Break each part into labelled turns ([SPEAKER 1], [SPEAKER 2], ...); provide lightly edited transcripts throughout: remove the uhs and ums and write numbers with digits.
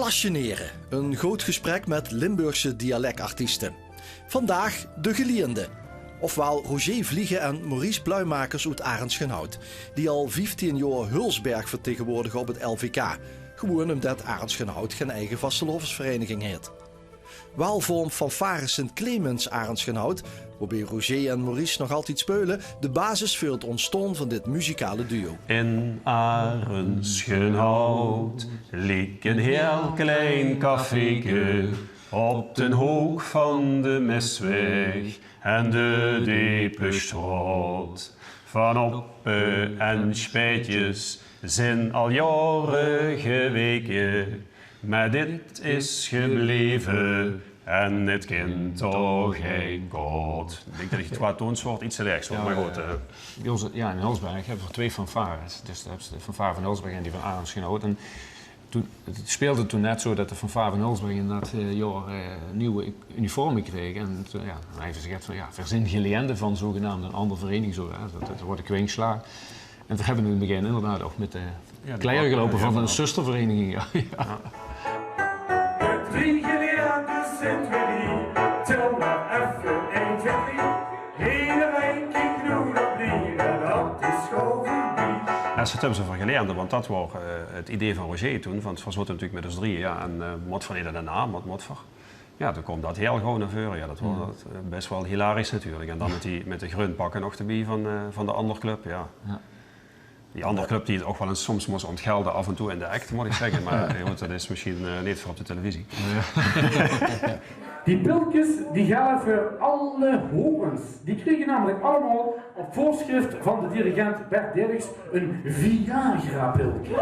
[SPEAKER 1] Plasjeneren, een groot gesprek met Limburgse dialectartiesten. Vandaag de geleerden, ofwel Roger Vliegen en Maurice Pluimakers uit Arendsgenhout, die al 15 jaar Hulsberg vertegenwoordigen op het LVK, gewoon omdat Arendsgenhout geen eigen vastelovensvereniging heeft. Wel vormt fanfare Sint Clemens Arendsgenhout, waarbij Roger en Maurice nog altijd spelen, de basis voor het ontstaan van dit muzikale duo.
[SPEAKER 2] In Arendsgenhout liek een heel klein caféke op den hoek van de Mesweg en de Depestraat. Van Oppe en Spijtjes zijn al jaren geweken, maar dit is gebleven en het kind toch geen God. Ik denk dat het qua toonsoort iets te rechts wordt, maar goed.
[SPEAKER 3] Ja, in Hulsberg hebben we 2 fanfares. Dus de fanfare van Hulsberg en die van Arendsgenhout. En het speelde toen net zo dat de fanfare van Hulsberg in dat jaar nieuwe uniformen kreeg. En toen, hij heeft gezegd van verzin geleende van zogenaamd een andere vereniging. Zo, dat wordt een kwinkslaag. En we hebben in het begin inderdaad ook met de kleier gelopen van een zustervereniging. Ja.
[SPEAKER 4] Drie geleerden zitten we hier, tel maar even 1, 2, 3. Iedereen kijkt nu op die, dat is schoven.
[SPEAKER 2] Dat hebben ze van geleerden, want dat was het idee van Roger toen. Want het was natuurlijk met ons drieën, en Mot van Ede daarna, Motver. Ja, toen kwam dat heel gauw naar voren. Ja, dat was best wel hilarisch natuurlijk. En dan met de grunpakken nog erbij van de andere club. Ja. Die andere club die het ook wel eens soms moest ontgelden af en toe in de act, moet ik zeggen. Maar goed, dat is misschien niet voor op de televisie.
[SPEAKER 4] Die pilkjes die gelden voor alle hogens. Die kregen namelijk allemaal op voorschrift van de dirigent Bert Dirks een Viagra-pilkje.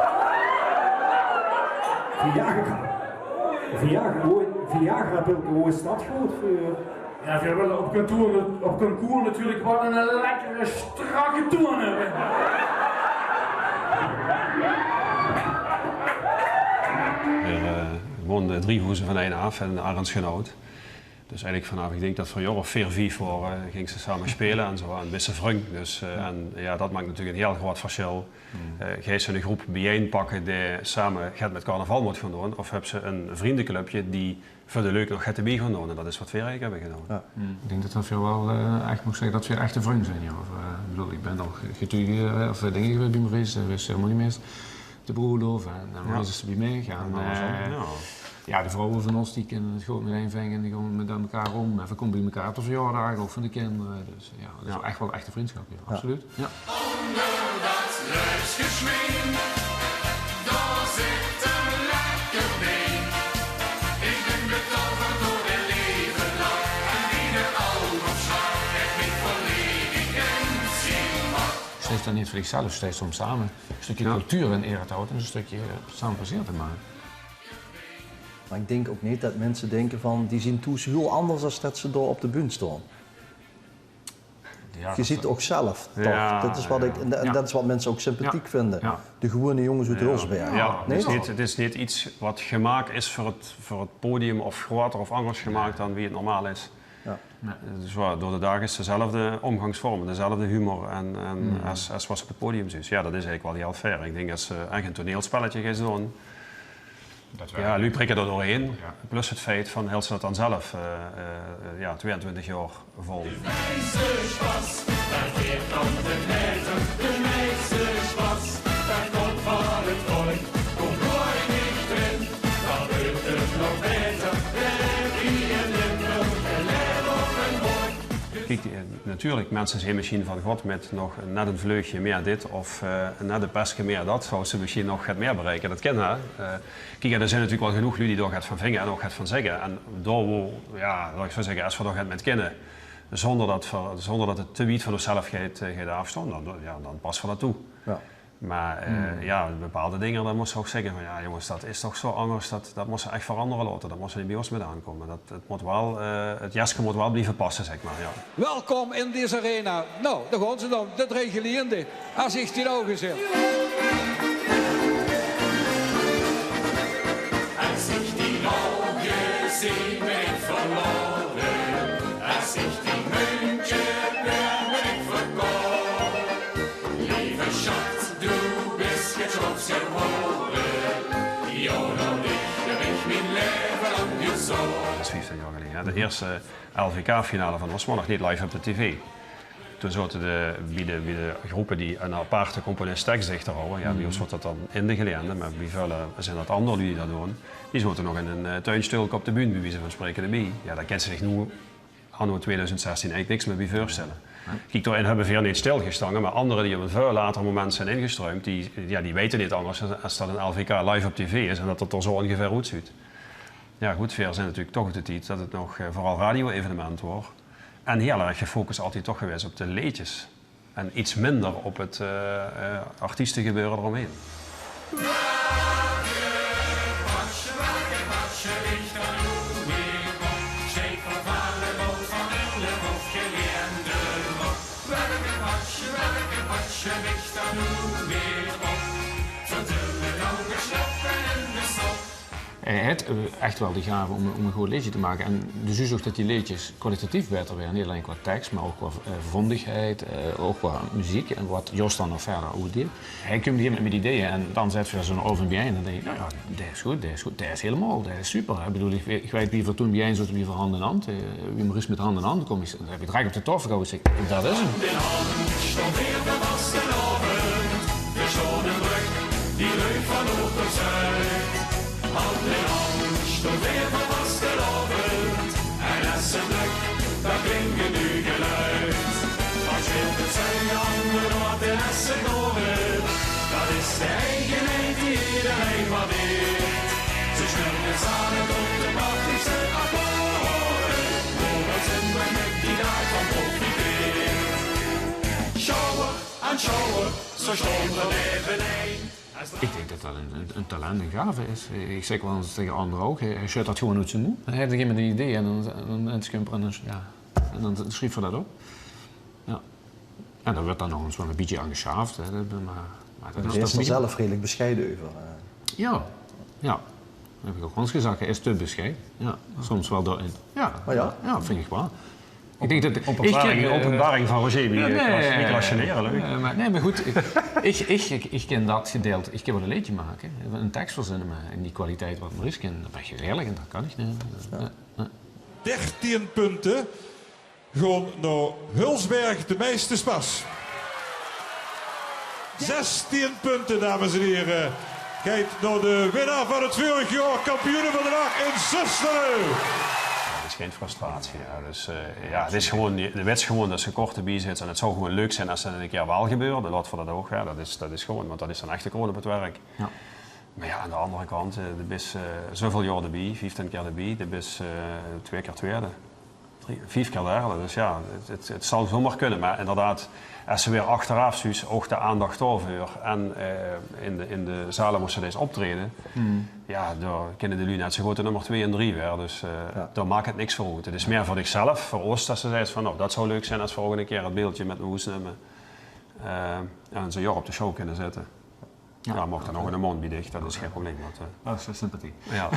[SPEAKER 4] Viagra-pilkje, hoe is dat goed voor? Ja, we willen op concours natuurlijk wel een lekkere, strakke toon hebben.
[SPEAKER 2] Er woonden 3 huizen van één af en Arendsgenhout. Dus eigenlijk vanaf, ik denk dat voor een jaar of 4, 5 gingen ze samen spelen en zo, een beetje vrung. Dus, en ja, dat maakt natuurlijk een heel groot verschil. Ga je een groep bijeenpakken die samen gaat met carnaval moet gaan doen, of heb ze een vriendenclubje die voor de leuk nog gaat erbij gaan doen. En dat is wat we eigenlijk hebben gedaan.
[SPEAKER 3] Ja. Ik denk dat we wel echt moet zeggen dat we echte vrienden zijn. Ja. Ik ben al getuige of dingen geweest bij Maurice, wees ceremoniemeester, de Broerhof en Maurice is erbij meegaan. Ja, de vrouwen van ons die kunnen het goed meteen vangen en die gaan met elkaar om. En we komen bij elkaar op de verjaardag, ook van de kinderen. Dus ja, dat is echt wel echte vriendschap, ja. Absoluut. Ja.
[SPEAKER 5] Onder dat luisgeschween, daar zit een lekker been. Ik ben betoverd door de leven lang en wie de oude slag heeft niet volledig in zien mag.
[SPEAKER 3] Steeds dan niet voor zichzelf, steeds om samen een stukje cultuur in ere te houden en een stukje samen plezier te maken.
[SPEAKER 1] Maar ik denk ook niet dat mensen denken van, die zien toen heel anders dan dat ze door op de bühne staan.
[SPEAKER 3] Ja,
[SPEAKER 1] je ziet het ook zelf, toch?
[SPEAKER 2] Ja,
[SPEAKER 1] dat is wat dat is wat mensen ook sympathiek vinden.
[SPEAKER 3] Ja.
[SPEAKER 1] De gewone jongens uit Hulsberg.
[SPEAKER 2] Ja,
[SPEAKER 1] Nee?
[SPEAKER 2] het is niet iets wat gemaakt is voor het podium of groter of anders gemaakt dan wie het normaal is.
[SPEAKER 1] Ja.
[SPEAKER 2] Dus door de dag is dezelfde omgangsvorm, dezelfde humor en als was op het podium. Dus ja, dat is eigenlijk wel heel fair. Ik denk dat ze echt een toneelspelletje gaan doen. Ja, nu prikken er doorheen. Ja. Plus het feit van heel ze dat dan zelf 22 jaar vol.
[SPEAKER 5] De meeste spas, daar geeft dan de meter. De meeste spas, daar komt van het volk. Komt mooi niet erin, dan wordt het nog beter. Wie in Limburg, de leer op een woord.
[SPEAKER 2] Kijk, natuurlijk, mensen zijn misschien van God met nog net een vleugje meer dit of net een persje meer dat, zou ze misschien nog het meer bereiken. Dat kennen we. Kijk, er zijn natuurlijk wel genoeg jullie die door gaat van vingen en ook gaat van zeggen. En door, laat ik zo zeggen, als we door gaat met kennen, zonder dat het te wiet van onszelf gaat afstaan, dan passen we dat toe. Ja. Maar bepaalde dingen, dan moest ze ook zeggen van ja jongens, dat is toch zo anders, dat moest ze echt veranderen laten. Dat moest ze niet bij ons mee aankomen. Het jasje moet wel blijven passen, zeg maar. Ja.
[SPEAKER 6] Welkom in deze arena. Nou, daar gaan ze dan, de 3 geleerden. Als 16 ogen zijn.
[SPEAKER 5] Als ik die ogen zie, ben ik verloren. Als ik die muntje ben ik verkoren. Lieve schat, du bist jetzt auf der Woche. Jo, noch nicht,
[SPEAKER 2] De eerste LVK-finale van ons was nog niet live op de tv. Toen zaten bij de groepen die een aparte componist tekstdichter houden, ja, bij ons wordt dat dan in de geleende, maar bij velen zijn dat anderen die dat doen. Die zaten nog in een tuinstilk op de bühne, bij wijze van spreken erbij. Ja, daar kent ze zich nu, anno 2016, eigenlijk niks meer bij voorstellen. Kijk, daarin hebben we weer niet stilgestangen, maar anderen die op een veel later moment zijn ingestroomd, die weten niet anders als dat een LVK live op tv is en dat het er zo ongeveer uitziet. Ja goed, ver zijn natuurlijk toch de tijd dat het nog vooral radio-evenement wordt. En heel erg gefocust altijd toch geweest op de liedjes. En iets minder op het artiestengebeuren eromheen.
[SPEAKER 3] Hij heeft echt wel die gave om een goed liedje te maken. En dus je zorgt dat die liedjes kwalitatief beter werden. Niet alleen qua tekst, maar ook qua vondigheid, ook qua muziek. En wat Jos dan nog verder uitdeelt. Hij komt hier met ideeën en dan zet je zo'n over bij en dan denk je, nou ja, dat is goed, dat is helemaal, dat is super. Ik bedoel, ik weet wie voor toen bij een zat, wie voor hand in hand. Wie Maurice met hand in hand komt, dan heb je direct op de tof gehouden. Ik zeg, dat is hem.
[SPEAKER 5] Die leuk van oog tot zuid. Hand in hand, stond weer van vastelovend. En essenlijk, dat klinkt nu geluid. Als je het zijn handen wat in essen hoort. Dat is de eigenheid die iedereen waardeert. Ze snurken samen op de prachtigste akkoorden. Hoewel zijn wij met die dag van profiteert. Sjouwen en sjouwen, zo stond er even een.
[SPEAKER 3] Ik denk dat dat een talent, een gave is. Ik zeg wel eens tegen anderen ook, hij schuift dat gewoon uit zijn moe. Hij heeft een gegeven moment een idee en dan schimperen en dan schrijft hij dat op. Ja. En daar wordt dan nog eens wel een beetje aan geschaafd. Maar
[SPEAKER 1] Hij is er zelf redelijk bescheiden over.
[SPEAKER 3] Ja. Dat heb ik ook eens gezegd, hij is te bescheiden. Ja. Soms wel door. Ja, vind ik wel. Ik denk dat
[SPEAKER 2] Openbaring van Roger, niet rationeren, leuk.
[SPEAKER 3] Nee, maar goed, ik ken dat gedeelte. Ik kan wel een liedje maken, een tekst verzinnen, maar in die kwaliteit wat Maurice kent, dan ben je eerlijk en dat kan ik niet.
[SPEAKER 7] 13 punten. Gewoon naar Hulsberg, de meeste spas. 16 punten, dames en heren. Kijk naar de winnaar van het vorig jaar, kampioen van de dag in Susselen.
[SPEAKER 2] Het is geen frustratie. Ja. Dus, het is gewoon, de wet is gewoon dat ze kort erbij zit. En het zou gewoon leuk zijn als dat een keer wel gebeurt. Laat voor dat ook. Ja, dat is gewoon, want dat is een echte kroon op het werk. Ja. Maar ja, aan de andere kant, er is zoveel jaar erbij, 15 keer erbij. Er is 2 keer tweede, 5 keer derde. Dus ja, het zal zomaar kunnen. Maar inderdaad, als ze weer achteraf dus ook de aandacht over en in de zalen moesten deze optreden, ja, daar kunnen de lui net zo goed de nummer 2 en 3 weer. Dus daar maakt het niks voor uit. Het is meer voor zichzelf, voor ons, dat ze zeiden van nou, dat zou leuk zijn als we volgende keer het beeldje met mijn hoesnummer en zo'n jaar op de show kunnen zetten. Ja, mocht er nog een mond bij dicht, dat is geen probleem.
[SPEAKER 3] Dat is sympathie.
[SPEAKER 2] Ja.